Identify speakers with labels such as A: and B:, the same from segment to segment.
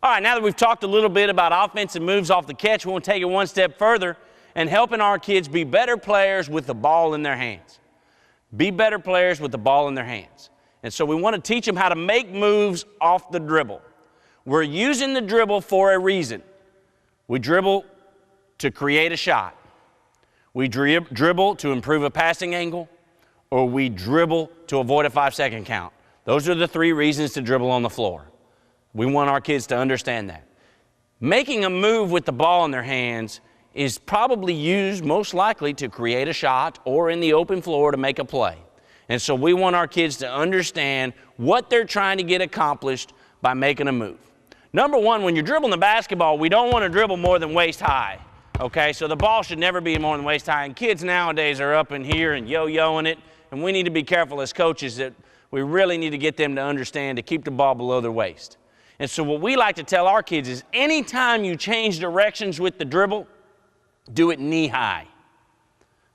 A: All right, now that we've talked a little bit about offensive moves off the catch, we want to take it one step further and helping our kids be better players with the ball in their hands. Be better players with the ball in their hands. And so we want to teach them how to make moves off the dribble. We're using the dribble for a reason. We dribble to create a shot. We dribble to improve a passing angle, or we dribble to avoid a 5-second count. Those are the three reasons to dribble on the floor. We want our kids to understand that. Making a move with the ball in their hands is probably used most likely to create a shot or in the open floor to make a play. And so we want our kids to understand what they're trying to get accomplished by making a move. Number one, when you're dribbling the basketball, we don't want to dribble more than waist high. Okay, so the ball should never be more than waist high. And kids nowadays are up in here and yo-yoing it. And we need to be careful as coaches that we really need to get them to understand to keep the ball below their waist. And so what we like to tell our kids is anytime you change directions with the dribble, do it knee high.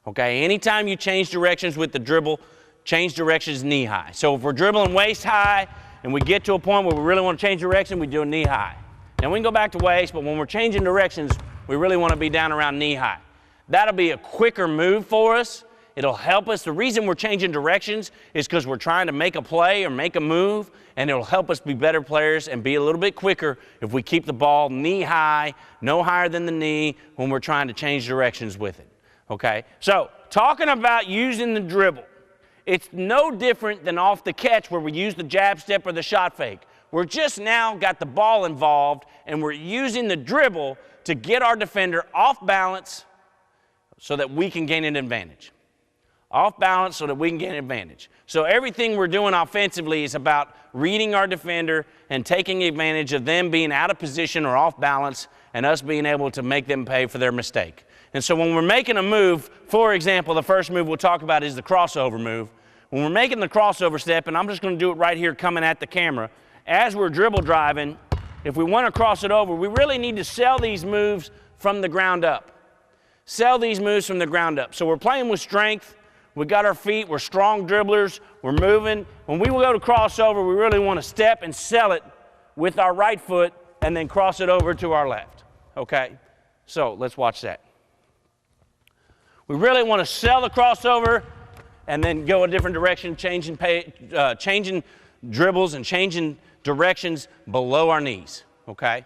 A: Okay, anytime you change directions with the dribble, change directions knee high. So if we're dribbling waist high and we get to a point where we really want to change direction, we do a knee high. Now we can go back to waist, but when we're changing directions, we really want to be down around knee high. That'll be a quicker move for us. It'll help us. The reason we're changing directions is because we're trying to make a play or make a move, and it'll help us be better players and be a little bit quicker if we keep the ball knee high, no higher than the knee when we're trying to change directions with it. Okay? So, talking about using the dribble, it's no different than off the catch where we use the jab step or the shot fake. We're just now got the ball involved, and we're using the dribble to get our defender off balance so that we can gain an advantage. Off balance so that we can get an advantage. So everything we're doing offensively is about reading our defender and taking advantage of them being out of position or off balance and us being able to make them pay for their mistake. And so when we're making a move, for example, the first move we'll talk about is the crossover move. When we're making the crossover step, and I'm just going to do it right here coming at the camera, as we're dribble driving, if we want to cross it over, we really need to sell these moves from the ground up. Sell these moves from the ground up. So we're playing with strength. We got our feet, we're strong dribblers, we're moving. When we go to crossover, we really want to step and sell it with our right foot and then cross it over to our left, okay? So let's watch that. We really want to sell the crossover and then go a different direction, changing dribbles and changing directions below our knees, okay?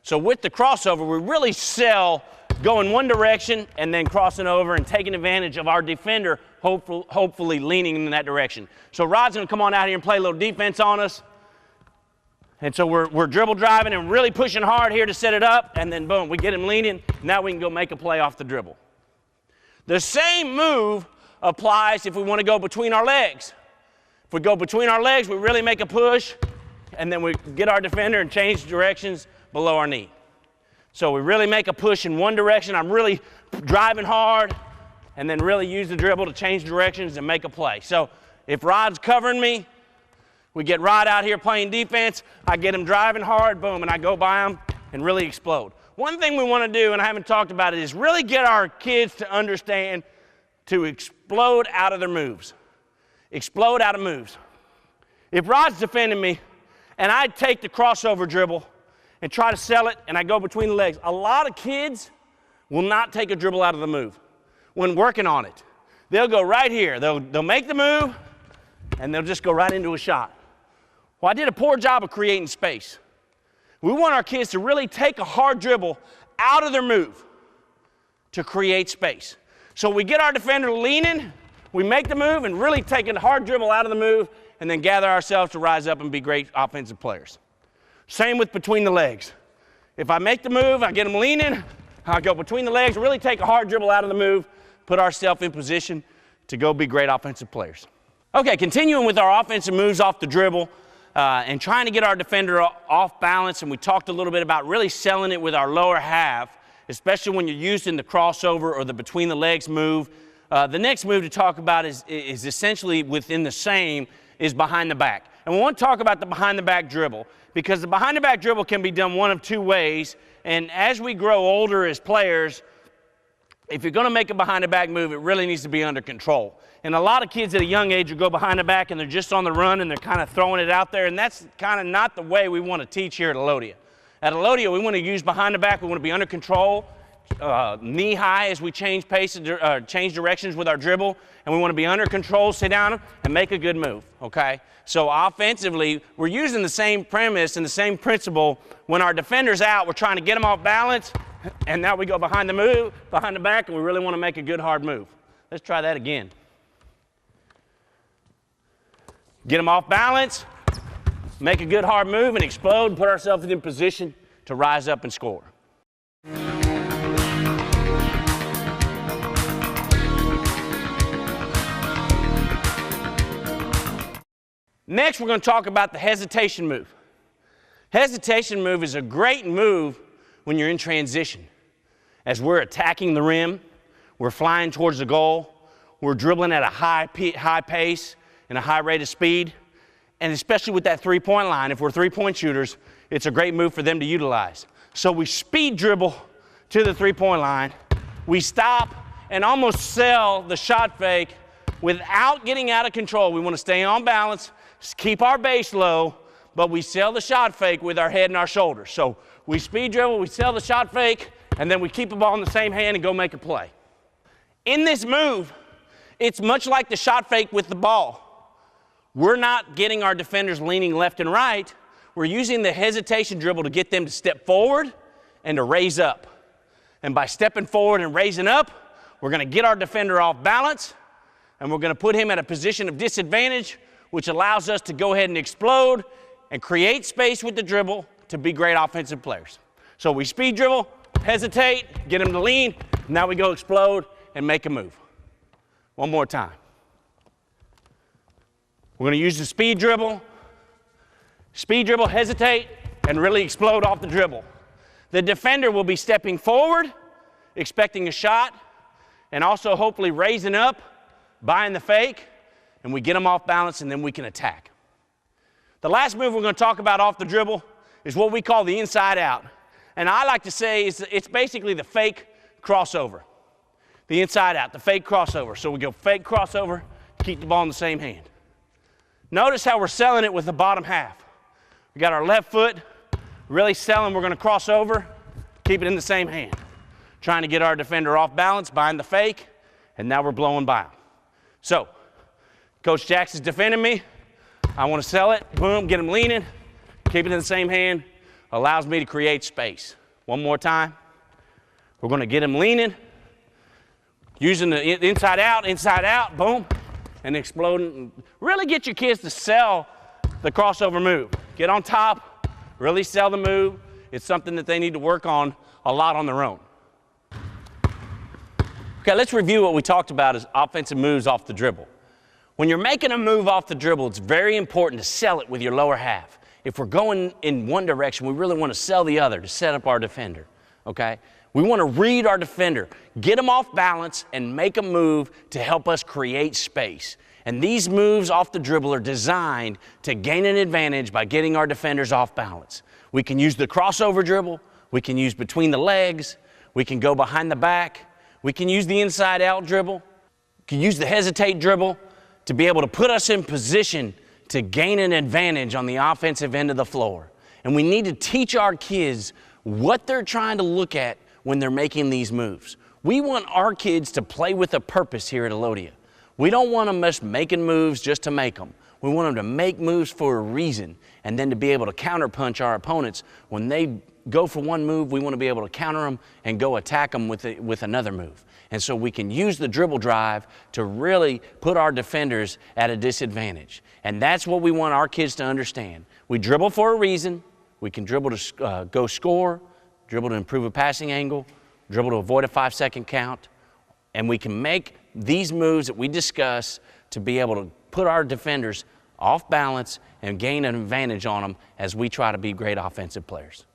A: So with the crossover, we really sell going one direction and then crossing over and taking advantage of our defender, hopefully leaning in that direction. So Rod's going to come on out here and play a little defense on us. And so we're dribble driving and really pushing hard here to set it up, and then boom, we get him leaning. Now we can go make a play off the dribble. The same move applies if we want to go between our legs. If we go between our legs, we really make a push, and then we get our defender and change directions below our knee. So we really make a push in one direction. I'm really driving hard, and then really use the dribble to change directions and make a play. So if Rod's covering me, we get Rod out here playing defense. I get him driving hard, boom, and I go by him and really explode. One thing we want to do, and I haven't talked about it, is really get our kids to understand to explode out of their moves. Explode out of moves. If Rod's defending me and I take the crossover dribble and try to sell it and I go between the legs, a lot of kids will not take a dribble out of the move when working on it. They'll go right here. They'll make the move and they'll just go right into a shot. Well, I did a poor job of creating space. We want our kids to really take a hard dribble out of their move to create space. So we get our defender leaning, we make the move and really take a hard dribble out of the move and then gather ourselves to rise up and be great offensive players. Same with between the legs. If I make the move, I get them leaning, I go between the legs, really take a hard dribble out of the move, put ourselves in position to go be great offensive players. Okay, continuing with our offensive moves off the dribble and trying to get our defender off balance, and we talked a little bit about really selling it with our lower half, especially when you're using the crossover or the between the legs move. The next move to talk about is essentially within the same, is behind the back. And we want to talk about the behind the back dribble because the behind the back dribble can be done one of two ways. And as we grow older as players, if you're going to make a behind the back move, it really needs to be under control. And a lot of kids at a young age will go behind the back and they're just on the run and they're kind of throwing it out there. And that's kind of not the way we want to teach here at Elodia. At Elodia, we want to use behind the back. We want to be under control, knee high as we change pace, change directions with our dribble, and we want to be under control, sit down, and make a good move, okay? So offensively, we're using the same premise and the same principle. When our defender's out, we're trying to get them off balance, and now we go behind the back, and we really want to make a good hard move. Let's try that again. Get them off balance, make a good hard move, and explode, put ourselves in position to rise up and score. Next, we're going to talk about the hesitation move. Hesitation move is a great move when you're in transition. As we're attacking the rim, we're flying towards the goal, we're dribbling at a high pace and a high rate of speed, and especially with that three-point line, if we're three-point shooters, it's a great move for them to utilize. So we speed dribble to the three-point line, we stop and almost sell the shot fake without getting out of control. We want to stay on balance, keep our base low, but we sell the shot fake with our head and our shoulders. So we speed dribble, we sell the shot fake, and then we keep the ball in the same hand and go make a play. In this move, it's much like the shot fake with the ball. We're not getting our defenders leaning left and right. We're using the hesitation dribble to get them to step forward and to raise up. And by stepping forward and raising up, we're going to get our defender off balance, and we're going to put him at a position of disadvantage, which allows us to go ahead and explode and create space with the dribble to be great offensive players. So we speed dribble, hesitate, get him to lean, now we go explode and make a move. One more time. We're going to use the speed dribble, hesitate, and really explode off the dribble. The defender will be stepping forward, expecting a shot, and also hopefully raising up, buying the fake, and we get them off balance, and then we can attack. The last move we're going to talk about off the dribble is what we call the inside out. And I like to say it's basically the fake crossover. The inside out, the fake crossover. So we go fake crossover, keep the ball in the same hand. Notice how we're selling it with the bottom half. We got our left foot, really selling, we're going to cross over, keep it in the same hand. Trying to get our defender off balance, buying the fake, and now we're blowing by him. So, Coach Jackson's defending me. I want to sell it, boom, get him leaning, keep it in the same hand, allows me to create space. One more time. We're going to get him leaning, using the inside out, boom, and exploding. Really get your kids to sell the crossover move. Get on top, really sell the move. It's something that they need to work on a lot on their own. Okay, let's review what we talked about as offensive moves off the dribble. When you're making a move off the dribble, it's very important to sell it with your lower half. If we're going in one direction, we really want to sell the other to set up our defender, okay? We want to read our defender, get them off balance, and make a move to help us create space. And these moves off the dribble are designed to gain an advantage by getting our defenders off balance. We can use the crossover dribble, we can use between the legs, we can go behind the back, we can use the inside out dribble, we can use the hesitate dribble to be able to put us in position to gain an advantage on the offensive end of the floor. And we need to teach our kids what they're trying to look at when they're making these moves. We want our kids to play with a purpose here at Elodia. We don't want them just making moves just to make them. We want them to make moves for a reason, and then to be able to counterpunch our opponents. When they go for one move, we want to be able to counter them and go attack them with another move. And so we can use the dribble drive to really put our defenders at a disadvantage. And that's what we want our kids to understand. We dribble for a reason. We can dribble to go score, dribble to improve a passing angle, dribble to avoid a 5-second count. And we can make these moves that we discuss to be able to put our defenders off balance and gain an advantage on them as we try to be great offensive players.